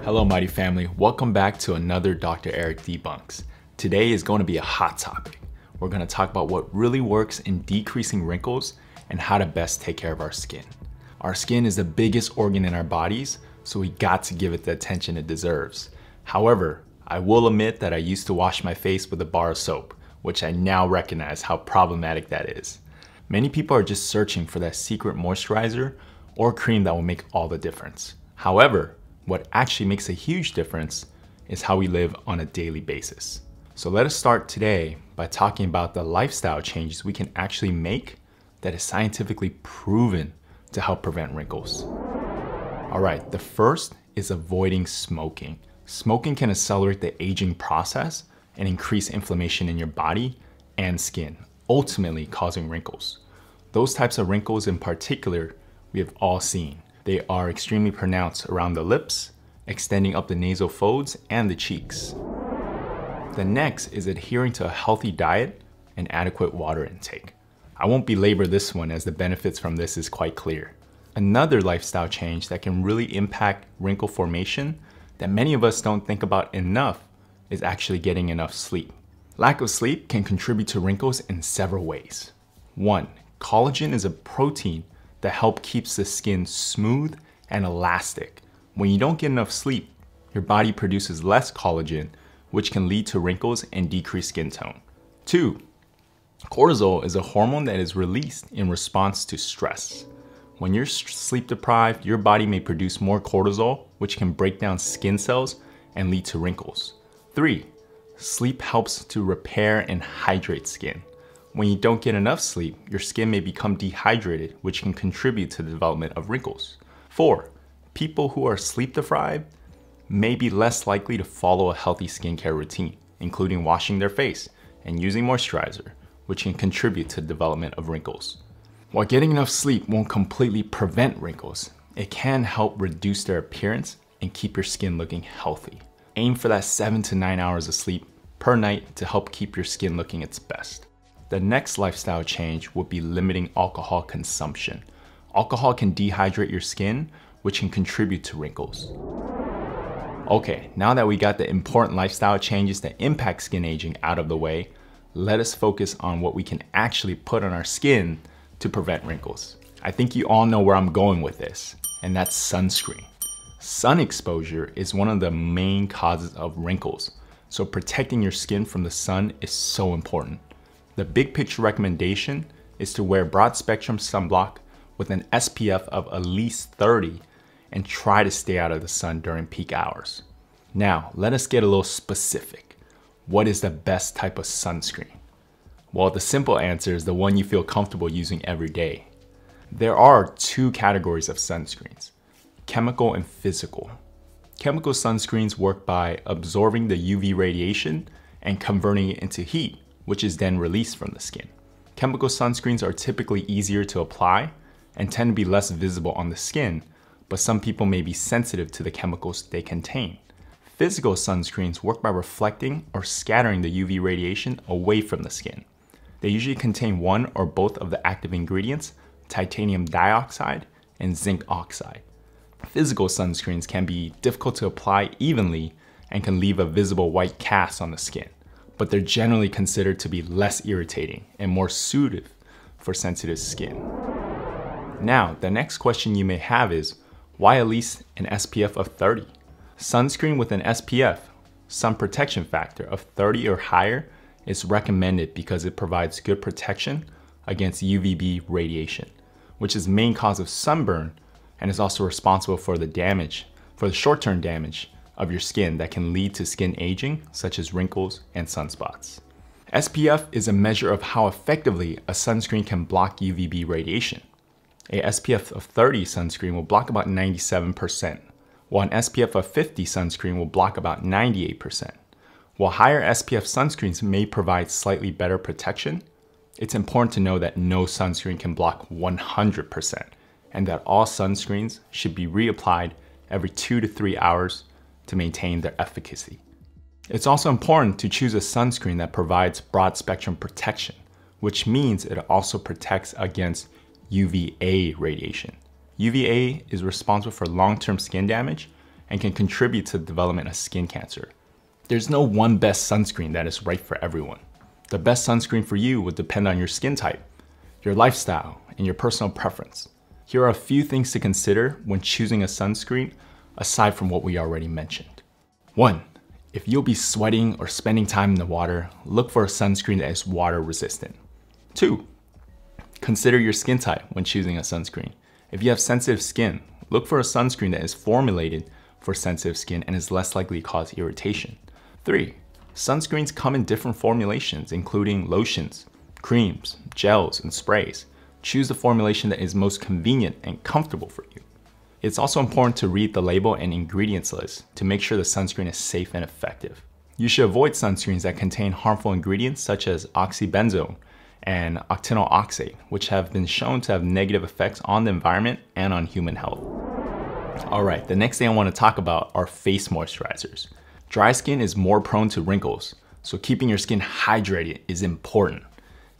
Hello, Mighty Family. Welcome back to another Dr. Eric Debunks. Today is going to be a hot topic. We're going to talk about what really works in decreasing wrinkles and how to best take care of our skin. Our skin is the biggest organ in our bodies, so we got to give it the attention it deserves. However, I will admit that I used to wash my face with a bar of soap, which I now recognize how problematic that is. Many people are just searching for that secret moisturizer or cream that will make all the difference. However, what actually makes a huge difference is how we live on a daily basis. So let us start today by talking about the lifestyle changes we can actually make that is scientifically proven to help prevent wrinkles. All right, the first is avoiding smoking. Smoking can accelerate the aging process and increase inflammation in your body and skin, ultimately causing wrinkles. Those types of wrinkles in particular, we have all seen. They are extremely pronounced around the lips, extending up the nasal folds and the cheeks. The next is adhering to a healthy diet and adequate water intake. I won't belabor this one as the benefits from this is quite clear. Another lifestyle change that can really impact wrinkle formation that many of us don't think about enough is actually getting enough sleep. Lack of sleep can contribute to wrinkles in several ways. 1. Collagen is a protein that helps keep the skin smooth and elastic. When you don't get enough sleep, your body produces less collagen, which can lead to wrinkles and decreased skin tone. 2. Cortisol is a hormone that is released in response to stress. When you're sleep deprived, your body may produce more cortisol, which can break down skin cells and lead to wrinkles. 3. Sleep helps to repair and hydrate skin. When you don't get enough sleep, your skin may become dehydrated, which can contribute to the development of wrinkles. 4. People who are sleep deprived may be less likely to follow a healthy skincare routine, including washing their face and using moisturizer, which can contribute to the development of wrinkles. While getting enough sleep won't completely prevent wrinkles, it can help reduce their appearance and keep your skin looking healthy. Aim for that 7 to 9 hours of sleep per night to help keep your skin looking its best. The next lifestyle change would be limiting alcohol consumption. Alcohol can dehydrate your skin, which can contribute to wrinkles. Okay, now that we got the important lifestyle changes that impact skin aging out of the way, let us focus on what we can actually put on our skin to prevent wrinkles. I think you all know where I'm going with this, and that's sunscreen. Sun exposure is one of the main causes of wrinkles, so protecting your skin from the sun is so important. The big picture recommendation is to wear broad spectrum sunblock with an SPF of at least 30 and try to stay out of the sun during peak hours. Now, let us get a little specific. What is the best type of sunscreen? Well, the simple answer is the one you feel comfortable using every day. There are two categories of sunscreens, chemical and physical. Chemical sunscreens work by absorbing the UV radiation and converting it into heat, which is then released from the skin. Chemical sunscreens are typically easier to apply and tend to be less visible on the skin, but some people may be sensitive to the chemicals they contain. Physical sunscreens work by reflecting or scattering the UV radiation away from the skin. They usually contain one or both of the active ingredients, titanium dioxide and zinc oxide. Physical sunscreens can be difficult to apply evenly and can leave a visible white cast on the skin, but they're generally considered to be less irritating and more suited for sensitive skin. Now, the next question you may have is, why at least an SPF of 30? Sunscreen with an SPF, sun protection factor of 30 or higher, is recommended because it provides good protection against UVB radiation, which is the main cause of sunburn and is also responsible for the short-term damage of your skin that can lead to skin aging, such as wrinkles and sunspots. SPF is a measure of how effectively a sunscreen can block UVB radiation. A SPF of 30 sunscreen will block about 97%, while an SPF of 50 sunscreen will block about 98%. While higher SPF sunscreens may provide slightly better protection, it's important to know that no sunscreen can block 100%, and that all sunscreens should be reapplied every 2 to 3 hours to maintain their efficacy. It's also important to choose a sunscreen that provides broad spectrum protection, which means it also protects against UVA radiation. UVA is responsible for long-term skin damage and can contribute to the development of skin cancer. There's no one best sunscreen that is right for everyone. The best sunscreen for you would depend on your skin type, your lifestyle, and your personal preference. Here are a few things to consider when choosing a sunscreen aside from what we already mentioned. 1. If you'll be sweating or spending time in the water, look for a sunscreen that is water resistant. 2. Consider your skin type when choosing a sunscreen. If you have sensitive skin, look for a sunscreen that is formulated for sensitive skin and is less likely to cause irritation. 3. Sunscreens come in different formulations, including lotions, creams, gels, and sprays. Choose the formulation that is most convenient and comfortable for you. It's also important to read the label and ingredients list to make sure the sunscreen is safe and effective. You should avoid sunscreens that contain harmful ingredients such as oxybenzone and octinoxate oxide, which have been shown to have negative effects on the environment and on human health. Alright, the next thing I want to talk about are face moisturizers. Dry skin is more prone to wrinkles, so keeping your skin hydrated is important.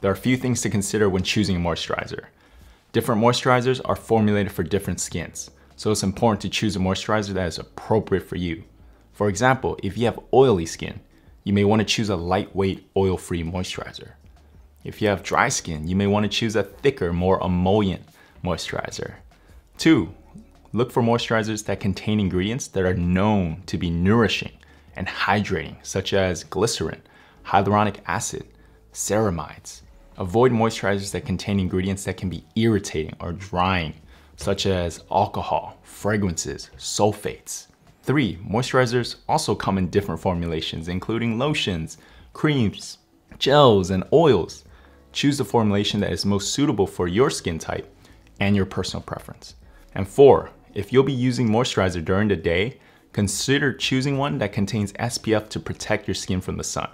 There are a few things to consider when choosing a moisturizer. Different moisturizers are formulated for different skins, so it's important to choose a moisturizer that is appropriate for you. For example, if you have oily skin, you may want to choose a lightweight, oil-free moisturizer. If you have dry skin, you may want to choose a thicker, more emollient moisturizer. 2. Look for moisturizers that contain ingredients that are known to be nourishing and hydrating, such as glycerin, hyaluronic acid, ceramides. Avoid moisturizers that contain ingredients that can be irritating or drying, such as alcohol, fragrances, sulfates. 3. Moisturizers also come in different formulations, including lotions, creams, gels, and oils. Choose the formulation that is most suitable for your skin type and your personal preference. And 4. If you'll be using moisturizer during the day, consider choosing one that contains SPF to protect your skin from the sun.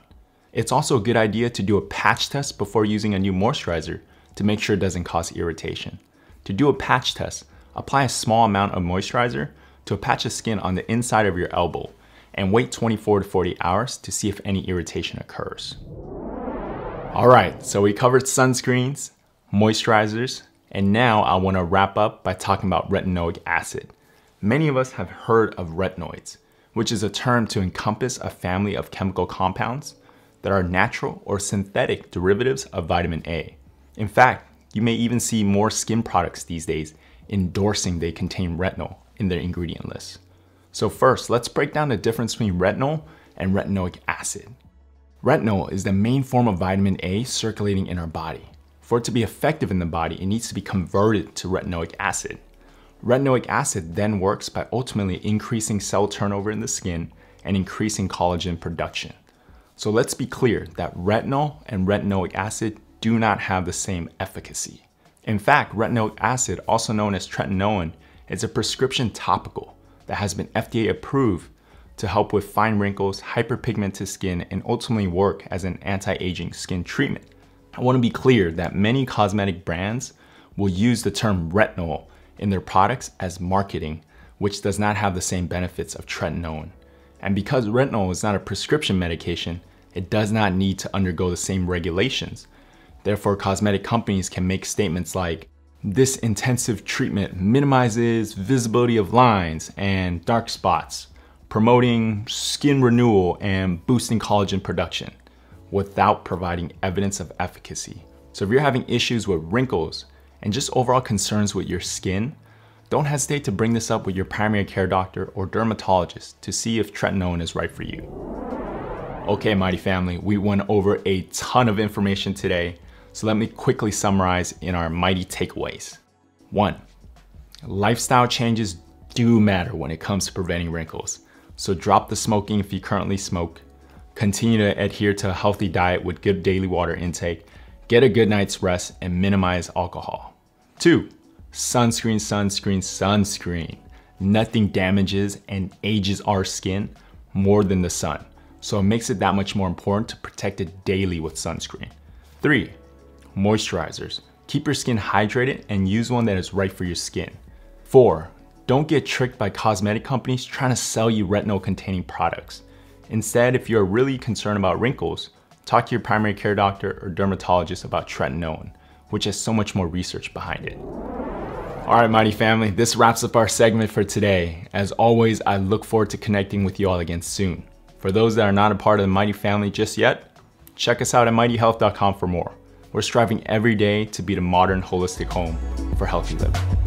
It's also a good idea to do a patch test before using a new moisturizer to make sure it doesn't cause irritation. To do a patch test, apply a small amount of moisturizer to a patch of skin on the inside of your elbow and wait 24 to 40 hours to see if any irritation occurs. Alright, so we covered sunscreens, moisturizers, and now I want to wrap up by talking about retinoic acid. Many of us have heard of retinoids, which is a term to encompass a family of chemical compounds that are natural or synthetic derivatives of vitamin A. In fact, you may even see more skin products these days endorsing they contain retinol in their ingredient list. So first, let's break down the difference between retinol and retinoic acid. Retinol is the main form of vitamin A circulating in our body. For it to be effective in the body, it needs to be converted to retinoic acid. Retinoic acid then works by ultimately increasing cell turnover in the skin and increasing collagen production. So let's be clear that retinol and retinoic acid do not have the same efficacy. In fact, retinoic acid, also known as tretinoin, is a prescription topical that has been FDA approved to help with fine wrinkles, hyperpigmented skin, and ultimately work as an anti-aging skin treatment. I want to be clear that many cosmetic brands will use the term retinol in their products as marketing, which does not have the same benefits of tretinoin. And because retinol is not a prescription medication, it does not need to undergo the same regulations. Therefore, cosmetic companies can make statements like, "This intensive treatment minimizes visibility of lines and dark spots, promoting skin renewal and boosting collagen production," without providing evidence of efficacy. So if you're having issues with wrinkles and just overall concerns with your skin, don't hesitate to bring this up with your primary care doctor or dermatologist to see if tretinoin is right for you. Okay, Mighty Family, we went over a ton of information today, so let me quickly summarize in our Mighty takeaways. 1. Lifestyle changes do matter when it comes to preventing wrinkles, so drop the smoking if you currently smoke, continue to adhere to a healthy diet with good daily water intake, get a good night's rest, and minimize alcohol. 2. Sunscreen, sunscreen, sunscreen. Nothing damages and ages our skin more than the sun, so it makes it that much more important to protect it daily with sunscreen. 3. Moisturizers. Keep your skin hydrated and use one that is right for your skin. 4. Don't get tricked by cosmetic companies trying to sell you retinol-containing products. Instead, if you're really concerned about wrinkles, talk to your primary care doctor or dermatologist about tretinoin, which has so much more research behind it. All right, Mighty family, this wraps up our segment for today. As always, I look forward to connecting with you all again soon. For those that are not a part of the Mighty family just yet, check us out at mightyhealth.com for more. We're striving every day to be the modern holistic home for healthy living.